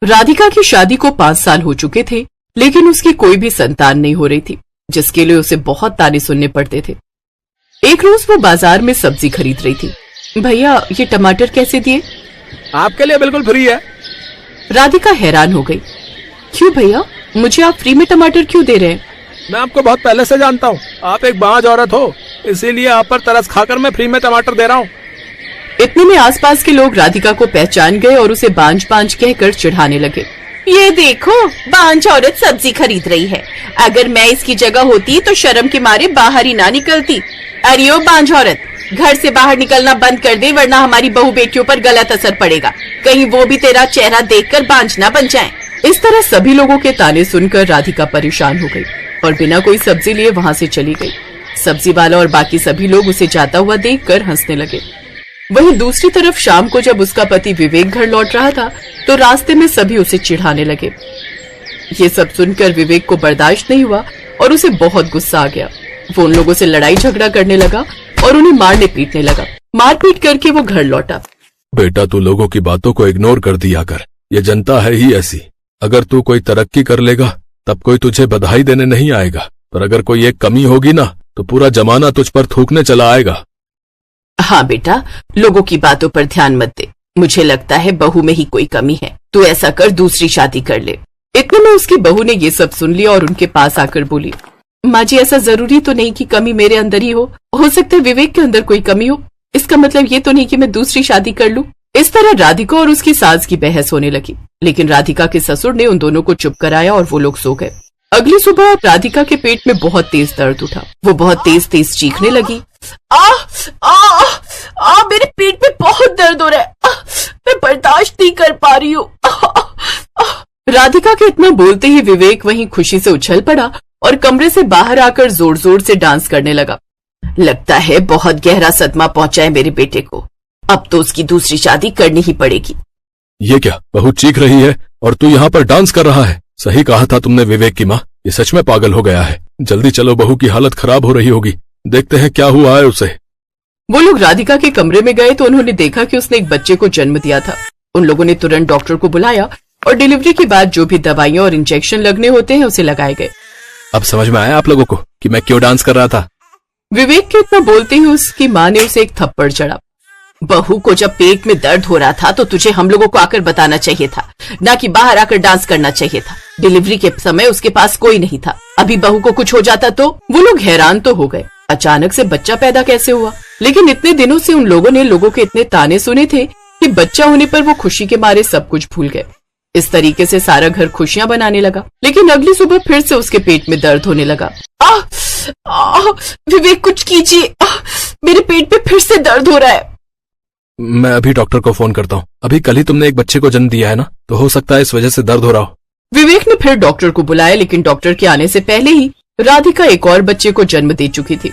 राधिका की शादी को 5 साल हो चुके थे, लेकिन उसकी कोई भी संतान नहीं हो रही थी, जिसके लिए उसे बहुत ताने सुनने पड़ते थे। एक रोज वो बाजार में सब्जी खरीद रही थी। भैया, ये टमाटर कैसे दिए? आपके लिए बिल्कुल फ्री है। राधिका हैरान हो गई। क्यों भैया, मुझे आप फ्री में टमाटर क्यों दे रहे हैं? मैं आपको बहुत पहले से जानता हूँ, आप एक बांझ औरत हो, इसीलिए आप पर तरस खाकर मैं फ्री में टमाटर दे रहा हूँ। इतने में आसपास के लोग राधिका को पहचान गए और उसे बांझ बांझ कहकर चिढ़ाने लगे। ये देखो, बांझ औरत सब्जी खरीद रही है। अगर मैं इसकी जगह होती तो शर्म के मारे बाहर ही ना निकलती। अरे ओ बांझ औरत, घर से बाहर निकलना बंद कर दे, वरना हमारी बहू बेटियों पर गलत असर पड़ेगा। कहीं वो भी तेरा चेहरा देखकर बांझ ना बन जाएं। इस तरह सभी लोगों के ताने सुनकर राधिका परेशान हो गई और बिना कोई सब्जी लिए वहां से चली गई। सब्जी वाला और बाकी सभी लोग उसे जाता हुआ देखकर हंसने लगे। वहीं दूसरी तरफ शाम को जब उसका पति विवेक घर लौट रहा था, तो रास्ते में सभी उसे चिढ़ाने लगे। ये सब सुनकर विवेक को बर्दाश्त नहीं हुआ और उसे बहुत गुस्सा आ गया। वो उन लोगों से लड़ाई झगड़ा करने लगा और उन्हें मारने पीटने लगा। मारपीट करके वो घर लौटा। बेटा, तू लोगों की बातों को इग्नोर कर दिया कर, ये जनता है ही ऐसी। अगर तू कोई तरक्की कर लेगा तब कोई तुझे बधाई देने नहीं आएगा, पर अगर कोई एक कमी होगी ना तो पूरा जमाना तुझ पर थूकने चला आएगा। हाँ बेटा, लोगों की बातों पर ध्यान मत दे। मुझे लगता है बहू में ही कोई कमी है। तू ऐसा कर, दूसरी शादी कर ले। इतने में उसकी बहू ने ये सब सुन लिया और उनके पास आकर बोली, माँ जी, ऐसा जरूरी तो नहीं कि कमी मेरे अंदर ही हो सकता है विवेक के अंदर कोई कमी हो। इसका मतलब ये तो नहीं कि मैं दूसरी शादी कर लूं। इस तरह राधिका और उसकी सास की बहस होने लगी, लेकिन राधिका के ससुर ने उन दोनों को चुप कराया और वो लोग सो गए। अगली सुबह राधिका के पेट में बहुत तेज दर्द उठा। वो बहुत तेज तेज चीखने लगी। मेरे पेट में बहुत दर्द हो रहा है। मैं बर्दाश्त नहीं कर पा रही हूँ। राधिका के इतना बोलते ही विवेक वहीं खुशी से उछल पड़ा और कमरे से बाहर आकर जोर जोर से डांस करने लगा। लगता है बहुत गहरा सदमा पहुंचा है मेरे बेटे को। अब तो उसकी दूसरी शादी करनी ही पड़ेगी। ये क्या, बहू चीख रही है और तू यहाँ पर डांस कर रहा है? सही कहा था तुमने विवेक की माँ, ये सच में पागल हो गया है। जल्दी चलो, बहू की हालत खराब हो रही होगी, देखते हैं क्या हुआ है उसे। वो लोग राधिका के कमरे में गए तो उन्होंने देखा कि उसने एक बच्चे को जन्म दिया था। उन लोगों ने तुरंत डॉक्टर को बुलाया और डिलीवरी के बाद जो भी दवाइयां और इंजेक्शन लगने होते हैं उसे लगाए गए। अब समझ में आया आप लोगों को कि मैं क्यों डांस कर रहा था? विवेक के इतना बोलते ही उसकी माँ ने उसे एक थप्पड़ चढ़ा। बहू को जब पेट में दर्द हो रहा था तो तुझे हम लोगों को आकर बताना चाहिए था, ना कि बाहर आकर डांस करना चाहिए था। डिलीवरी के समय उसके पास कोई नहीं था। अभी बहू को कुछ हो जाता तो। वो लोग हैरान तो हो गए, अचानक से बच्चा पैदा कैसे हुआ। लेकिन इतने दिनों से उन लोगों ने लोगों के इतने ताने सुने थे कि बच्चा होने पर वो खुशी के मारे सब कुछ भूल गए। इस तरीके से सारा घर खुशियां बनाने लगा। लेकिन अगली सुबह फिर से उसके पेट में दर्द होने लगा। विवेक, कुछ कीजिए, मेरे पेट में फिर से दर्द हो रहा है। मैं अभी डॉक्टर को फोन करता हूँ। अभी कल ही तुमने एक बच्चे को जन्म दिया है ना, तो हो सकता है इस वजह से दर्द हो रहा हो। विवेक ने फिर डॉक्टर को बुलाया, लेकिन डॉक्टर के आने से पहले ही राधिका एक और बच्चे को जन्म दे चुकी थी।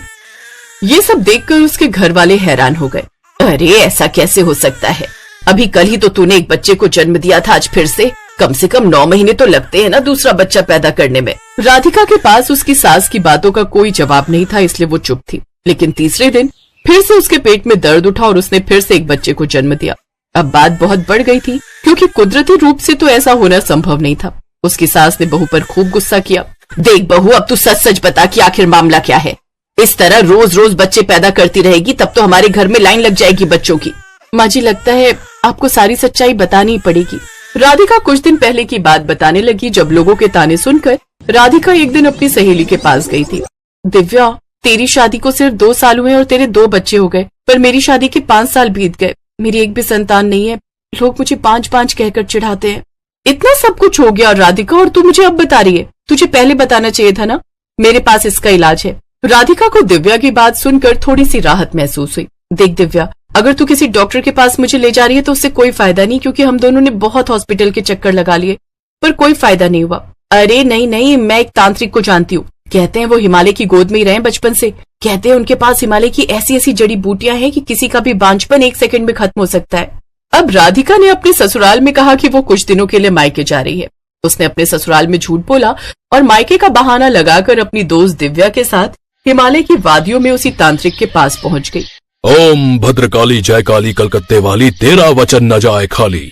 ये सब देखकर उसके घर वाले हैरान हो गए। अरे, ऐसा कैसे हो सकता है? अभी कल ही तो तूने एक बच्चे को जन्म दिया था, आज फिर से? कम 9 महीने तो लगते हैं ना दूसरा बच्चा पैदा करने में। राधिका के पास उसकी सास की बातों का कोई जवाब नहीं था, इसलिए वो चुप थी। लेकिन तीसरे दिन फिर से उसके पेट में दर्द उठा और उसने फिर से एक बच्चे को जन्म दिया। अब बात बहुत बढ़ गई थी, क्योंकि कुदरती रूप से तो ऐसा होना संभव नहीं था। उसकी सास ने बहू पर खूब गुस्सा किया। देख बहू, अब तू सच सच बता कि आखिर मामला क्या है। इस तरह रोज रोज बच्चे पैदा करती रहेगी तब तो हमारे घर में लाइन लग जाएगी बच्चों की। माँ जी, लगता है आपको सारी सच्चाई बतानी ही पड़ेगी। राधिका कुछ दिन पहले की बात बताने लगी, जब लोगों के ताने सुनकर राधिका एक दिन अपनी सहेली के पास गई थी। दिव्या, तेरी शादी को सिर्फ 2 साल हुए और तेरे 2 बच्चे हो गए, पर मेरी शादी के 5 साल बीत गए। मेरी एक भी संतान नहीं है। लोग मुझे 5-5 कहकर चिढ़ाते हैं। इतना सब कुछ हो गया राधिका, और तू मुझे अब बता रही है? तुझे पहले बताना चाहिए था ना। मेरे पास इसका इलाज है। राधिका को दिव्या की बात सुनकर थोड़ी सी राहत महसूस हुई। देख दिव्या, अगर तू किसी डॉक्टर के पास मुझे ले जा रही है तो उससे कोई फायदा नहीं, क्योंकि हम दोनों ने बहुत हॉस्पिटल के चक्कर लगा लिए पर कोई फायदा नहीं हुआ। अरे नहीं, मैं एक तांत्रिक को जानती हूँ। कहते हैं वो हिमालय की गोद में ही रहे बचपन से। कहते हैं उनके पास हिमालय की ऐसी ऐसी जड़ी बूटियां हैं कि किसी का भी बांझपन 1 सेकंड में खत्म हो सकता है। अब राधिका ने अपने ससुराल में कहा कि वो कुछ दिनों के लिए मायके जा रही है। उसने अपने ससुराल में झूठ बोला और मायके का बहाना लगाकर अपनी दोस्त दिव्या के साथ हिमालय की वादियों में उसी तांत्रिक के पास पहुंच गई। ओम भद्रकाली जय काली कलकत्ते वाली, तेरा वचन न जाए खाली।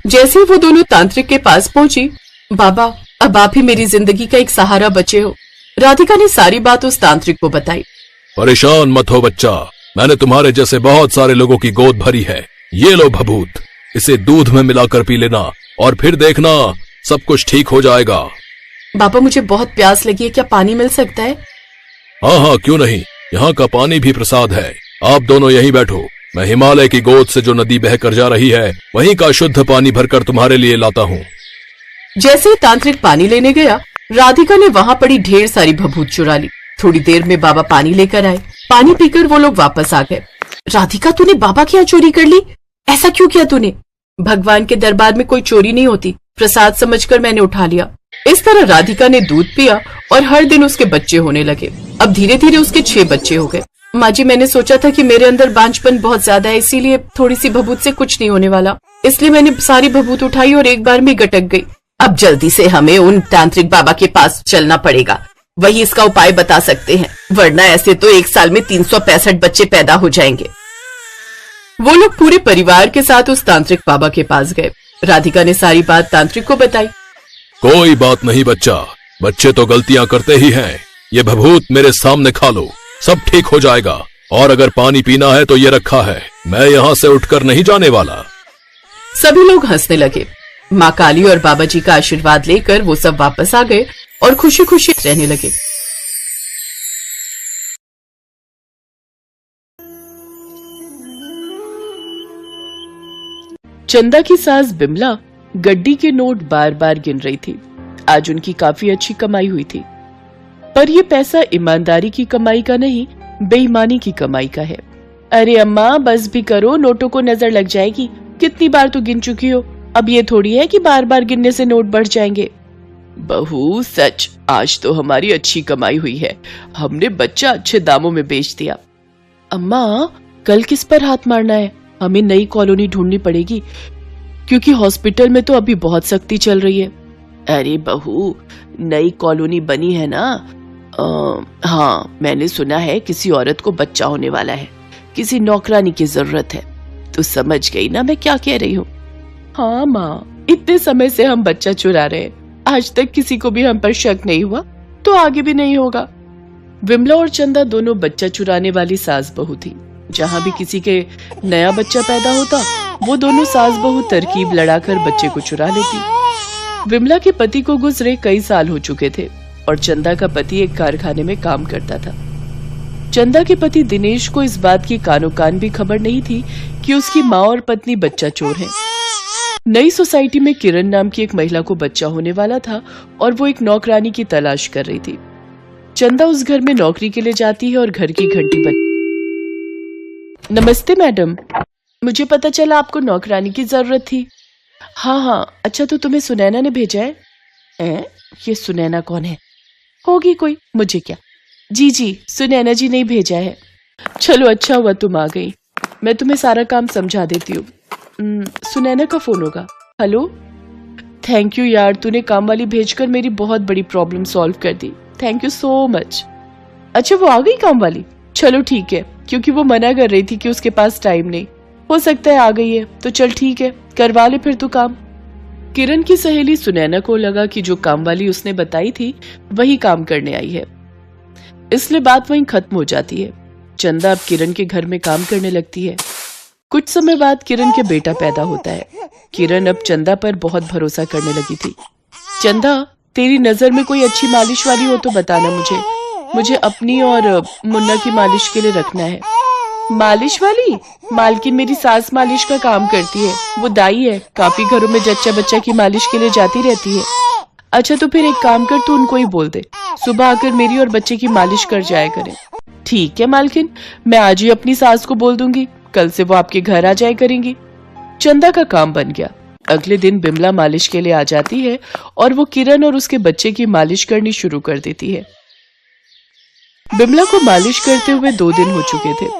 जैसे ही वो दोनों तांत्रिक के पास पहुंची, बाबा अब आप ही मेरी जिंदगी का एक सहारा बचे हो। राधिका ने सारी बात उस तांत्रिक को बताई। परेशान मत हो बच्चा, मैंने तुम्हारे जैसे बहुत सारे लोगों की गोद भरी है। ये लो भभूत, इसे दूध में मिलाकर पी लेना और फिर देखना सब कुछ ठीक हो जाएगा। बाबा मुझे बहुत प्यास लगी है, क्या पानी मिल सकता है? हाँ हाँ क्यों नहीं, यहाँ का पानी भी प्रसाद है। आप दोनों यहीं बैठो, मैं हिमालय की गोद से जो नदी बहकर जा रही है वहीं का शुद्ध पानी भरकर तुम्हारे लिए लाता हूँ। जैसे ही तांत्रिक पानी लेने गया, राधिका ने वहाँ पड़ी ढेर सारी भभूत चुरा ली। थोड़ी देर में बाबा पानी लेकर आए। पानी पीकर वो लोग वापस आ गए। राधिका तूने बाबा की यहाँ चोरी कर ली, ऐसा क्यों किया तूने? भगवान के दरबार में कोई चोरी नहीं होती, प्रसाद समझकर मैंने उठा लिया। इस तरह राधिका ने दूध पिया और हर दिन उसके बच्चे होने लगे। अब धीरे धीरे उसके 6 बच्चे हो गए। माँ जी मैंने सोचा था कि मेरे अंदर बांझपन बहुत ज्यादा है, इसीलिए थोड़ी सी भभूत से कुछ नहीं होने वाला, इसलिए मैंने सारी भभूत उठाई और एक बार में गटक गई। अब जल्दी से हमें उन तांत्रिक बाबा के पास चलना पड़ेगा, वही इसका उपाय बता सकते हैं, वरना ऐसे तो एक साल में 365 बच्चे पैदा हो जाएंगे। वो लोग पूरे परिवार के साथ उस तांत्रिक बाबा के पास गए। राधिका ने सारी बात तांत्रिक को बताई। कोई बात नहीं बच्चा, बच्चे तो गलतियां करते ही हैं। ये भभूत मेरे सामने खा लो, सब ठीक हो जाएगा। और अगर पानी पीना है तो ये रखा है, मैं यहाँ से उठकर नहीं जाने वाला। सभी लोग हंसने लगे। माँ काली और बाबा जी का आशीर्वाद लेकर वो सब वापस आ गए और खुशी खुशी रहने लगे। चंदा की सास बिमला गड्डी के नोट बार बार गिन रही थी। आज उनकी काफी अच्छी कमाई हुई थी, पर ये पैसा ईमानदारी की कमाई का नहीं, बेईमानी की कमाई का है। अरे अम्मा बस भी करो, नोटों को नजर लग जाएगी। कितनी बार तो गिन चुकी हो, अब ये थोड़ी है कि बार बार गिनने से नोट बढ़ जाएंगे। बहू सच, आज तो हमारी अच्छी कमाई हुई है, हमने बच्चा अच्छे दामों में बेच दिया। अम्मा कल किस पर हाथ मारना है? हमें नई कॉलोनी ढूंढनी पड़ेगी, क्योंकि हॉस्पिटल में तो अभी बहुत सख्ती चल रही है। अरे बहू नई कॉलोनी बनी है ना? हाँ मैंने सुना है किसी औरत को बच्चा होने वाला है, किसी नौकरानी की जरूरत है। तो समझ गई ना मैं क्या कह रही हूँ? हाँ माँ, इतने समय से हम बच्चा चुरा रहे हैं, आज तक किसी को भी हम पर शक नहीं हुआ, तो आगे भी नहीं होगा। विमला और चंदा दोनों बच्चा चुराने वाली सास बहू थी। जहाँ भी किसी के नया बच्चा पैदा होता, वो दोनों सास बहू तरकीब लड़ाकर बच्चे को चुरा लेती। विमला के पति को गुजरे कई साल हो चुके थे और चंदा का पति एक कारखाने में काम करता था। चंदा के पति दिनेश को इस बात की कानो कान भी खबर नहीं थी कि उसकी माँ और पत्नी बच्चा चोर हैं। नई सोसाइटी में किरण नाम की एक महिला को बच्चा होने वाला था और वो एक नौकरानी की तलाश कर रही थी। चंदा उस घर में नौकरी के लिए जाती है और घर की घंटी बज। नमस्ते मैडम, मुझे पता चला आपको नौकरानी की जरूरत थी। हाँ, अच्छा तो तुम्हें सुनैना ने भेजा है? ये सुनैना कौन है? होगी कोई, मुझे क्या। जी सुनैना जी ने भेजा है। चलो अच्छा हुआ तुम आ गई, मैं तुम्हें सारा काम समझा देती हूँ। सुनैना का फोन होगा। हेलो, थैंक यू यार, तूने काम वाली भेजकर मेरी बहुत बड़ी प्रॉब्लम सॉल्व कर दी, थैंक यू सो मच। अच्छा वो आ गई काम वाली? चलो ठीक है, क्योंकि वो मना कर रही थी कि उसके पास टाइम नहीं। हो सकता है आ गई है, तो चल ठीक है, करवा ले फिर तू काम। किरण की सहेली सुनैना को लगा कि जो काम वाली उसने बताई थी वही काम करने आई है, इसलिए बात वहीं खत्म हो जाती है। चंदा अब किरण के घर में काम करने लगती है। कुछ समय बाद किरण के बेटा पैदा होता है। किरण अब चंदा पर बहुत भरोसा करने लगी थी। चंदा, तेरी नजर में कोई अच्छी मालिश वाली हो तो बताना मुझे अपनी और मुन्ना की मालिश के लिए रखना है। मालिश वाली? मालकिन मेरी सास मालिश का काम करती है, वो दाई है, काफी घरों में जच्चा बच्चा की मालिश के लिए जाती रहती है। अच्छा तो फिर एक काम कर, तू उनको ही बोल दे, सुबह आकर मेरी और बच्चे की मालिश कर जाया करें। ठीक है मालकिन, मैं आज ही अपनी सास को बोल दूंगी, कल से वो आपके घर आ जाया करेंगी। चंदा का काम बन गया। अगले दिन बिमला मालिश के लिए आ जाती है और वो किरण और उसके बच्चे की मालिश करनी शुरू कर देती है। बिमला को मालिश करते हुए 2 दिन हो चुके थे।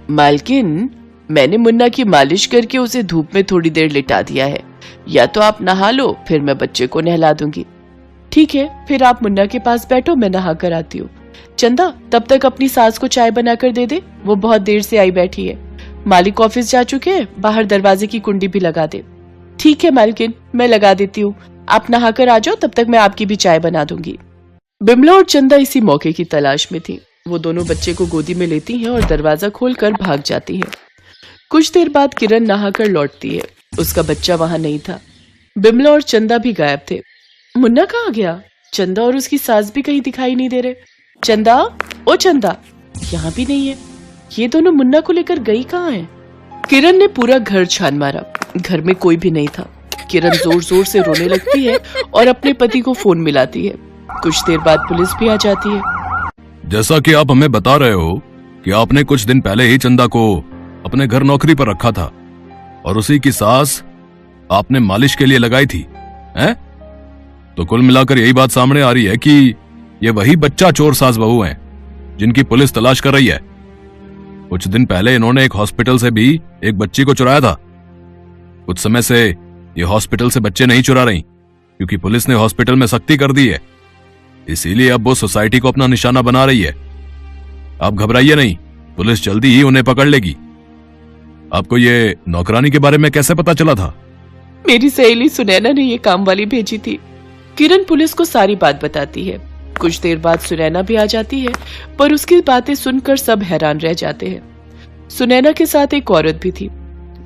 मालकिन, मैंने मुन्ना की मालिश करके उसे धूप में थोड़ी देर लिटा दिया है, या तो आप नहा लो, फिर मैं बच्चे को नहला दूंगी। ठीक है, फिर आप मुन्ना के पास बैठो, मैं नहा कर आती हूँ। चंदा, तब तक अपनी सास को चाय बनाकर दे दे, वो बहुत देर से आई बैठी है। मालिक ऑफिस जा चुके हैं, बाहर दरवाजे की कुंडी भी लगा दे। ठीक है मालकिन, मैं लगा देती हूँ, आप नहाकर आ जाओ, तब तक मैं आपकी भी चाय बना दूंगी। बिमला और चंदा इसी मौके की तलाश में थी। वो दोनों बच्चे को गोदी में लेती हैं और दरवाजा खोलकर भाग जाती हैं। कुछ देर बाद किरण नहाकर लौटती है। उसका बच्चा वहां नहीं था। बिमला और चंदा भी गायब थे। मुन्ना कहाँ गया? चंदा और उसकी सास भी कहीं दिखाई नहीं दे रहे। चंदा, ओ चंदा, यहाँ भी नहीं है। ये दोनों मुन्ना को लेकर गई कहाँ हैं? किरण ने पूरा घर छान मारा, घर में कोई भी नहीं था। किरण जोर जोर से रोने लगती है और अपने पति को फोन मिलाती है। कुछ देर बाद पुलिस भी आ जाती है। जैसा कि आप हमें बता रहे हो कि आपने कुछ दिन पहले ही चंदा को अपने घर नौकरी पर रखा था और उसी की सास आपने मालिश के लिए लगाई थी, हैं? तो कुल मिलाकर यही बात सामने आ रही है कि ये वही बच्चा चोर सास बहू हैं जिनकी पुलिस तलाश कर रही है। कुछ दिन पहले इन्होंने एक हॉस्पिटल से भी एक बच्ची को चुराया था। कुछ समय से ये हॉस्पिटल से बच्चे नहीं चुरा रही क्योंकि पुलिस ने हॉस्पिटल में सख्ती कर दी है। इसीलिए अब वो सोसाइटी को अपना निशाना बना रही है। आप घबराइए नहीं, पुलिस जल्दी ही उन्हें पकड़ लेगी। आपको ये नौकरानी के बारे में कैसे पता चला था? मेरी सहेली सुनैना ने ये काम वाली भेजी थी। किरण पुलिस को सारी बात बताती है। कुछ देर बाद सुनैना भी आ जाती है, पर उसकी बातें सुनकर सब हैरान रह जाते हैं। सुनैना के साथ एक औरत भी थी।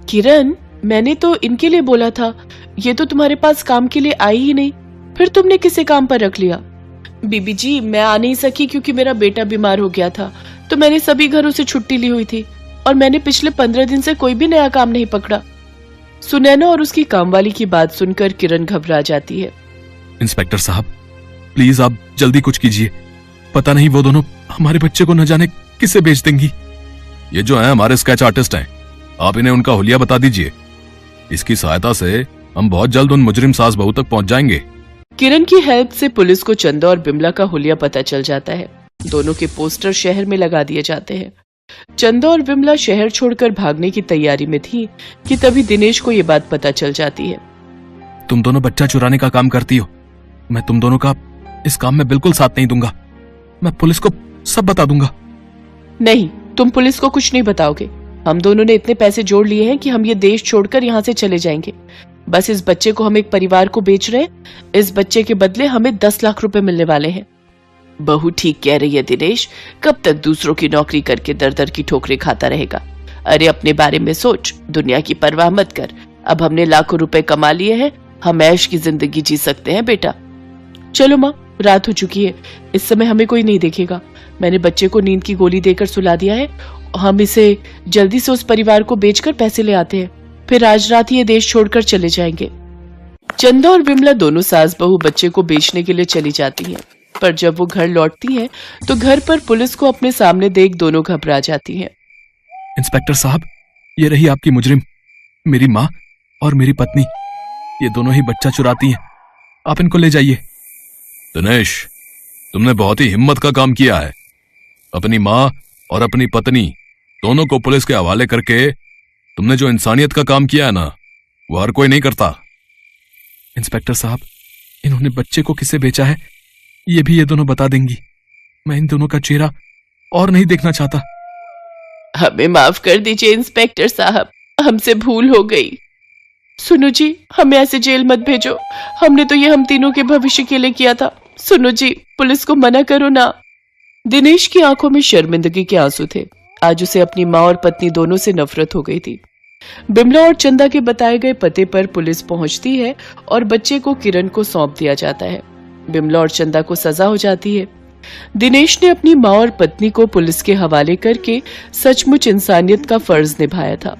किरण, मैंने तो इनके लिए बोला था, ये तो तुम्हारे पास काम के लिए आई ही नहीं, फिर तुमने किसे काम पर रख लिया? बीबी जी, मैं आ नहीं सकी क्योंकि मेरा बेटा बीमार हो गया था, तो मैंने सभी घरों से छुट्टी ली हुई थी और मैंने पिछले 15 दिन से कोई भी नया काम नहीं पकड़ा। सुनैना और उसकी कामवाली की बात सुनकर किरण घबरा जाती है। इंस्पेक्टर साहब, प्लीज आप जल्दी कुछ कीजिए। पता नहीं वो दोनों हमारे बच्चे को न जाने किसे बेच देंगी। ये जो है हमारे स्केच आर्टिस्ट हैं, आप इन्हें उनका हुलिया बता दीजिए। इसकी सहायता से हम बहुत जल्द उन मुजरिम सास बहू तक पहुंच जाएंगे। किरण की हेल्प से पुलिस को चंदा और बिमला का हुलिया पता चल जाता है। दोनों के पोस्टर शहर में लगा दिए जाते हैं। चंदा और बिमला शहर छोड़कर भागने की तैयारी में थी कि तभी दिनेश को ये बात पता चल जाती है। तुम दोनों बच्चा चुराने का काम करती हो। मैं तुम दोनों का इस काम में बिल्कुल साथ नहीं दूंगा। मैं पुलिस को सब बता दूंगा। नहीं, तुम पुलिस को कुछ नहीं बताओगे। हम दोनों ने इतने पैसे जोड़ लिए हैं कि हम ये देश छोड़कर यहाँ से चले जाएंगे। बस इस बच्चे को हम एक परिवार को बेच रहे हैं। इस बच्चे के बदले हमें 10 लाख रुपए मिलने वाले हैं। बहू ठीक कह रही है दिनेश, कब तक दूसरों की नौकरी करके दर दर की ठोकरें खाता रहेगा? अरे अपने बारे में सोच, दुनिया की परवाह मत कर। अब हमने लाखों रुपए कमा लिए हैं, हम ऐश की जिंदगी जी सकते हैं बेटा। चलो माँ, रात हो चुकी है, इस समय हमें कोई नहीं देखेगा। मैंने बच्चे को नींद की गोली देकर सुला दिया है। हम इसे जल्दी से उस परिवार को बेचकर पैसे ले आते हैं, फिर आज रात ही ये देश छोड़कर चले जाएंगे। चंदा और बिमला दोनों सास बहू बच्चे को बेचने के लिए चली जाती हैं, पर जब वो घर लौटती हैं, तो घर पर पुलिस को अपने सामने देख दोनों घबरा जाती हैं। इंस्पेक्टर साहब, ये रही आपकी मुजरिम, मेरी माँ और मेरी पत्नी। ये दोनों ही बच्चा चुराती हैं। आप इनको ले जाइए। दिनेश, तुमने बहुत ही हिम्मत का काम किया है। अपनी माँ और अपनी पत्नी दोनों को पुलिस के हवाले करके तुमने जो इंसानियत का काम किया है ना, वो हर कोई नहीं करता। इंस्पेक्टर साहब, इन्होंने बच्चे को किसे बेचा है ये भी ये दोनों बता देंगी। मैं इन दोनों का चेहरा और नहीं देखना चाहता। हमें माफ कर दीजिए इंस्पेक्टर साहब, हमसे भूल हो गई। सुनो जी, हमें ऐसे जेल मत भेजो। हमने तो ये हम तीनों के भविष्य के लिए किया था। सुनो जी, पुलिस को मना करो ना। दिनेश की आंखों में शर्मिंदगी के आंसू थे। आज उसे अपनी माँ और पत्नी दोनों से नफरत हो गई थी। बिमला और चंदा के बताए गए पते पर पुलिस पहुंचती है और बच्चे को किरण को सौंप दिया जाता है। बिमला और चंदा को सजा हो जाती है। दिनेश ने अपनी माँ और पत्नी को पुलिस के हवाले करके सचमुच इंसानियत का फर्ज निभाया था।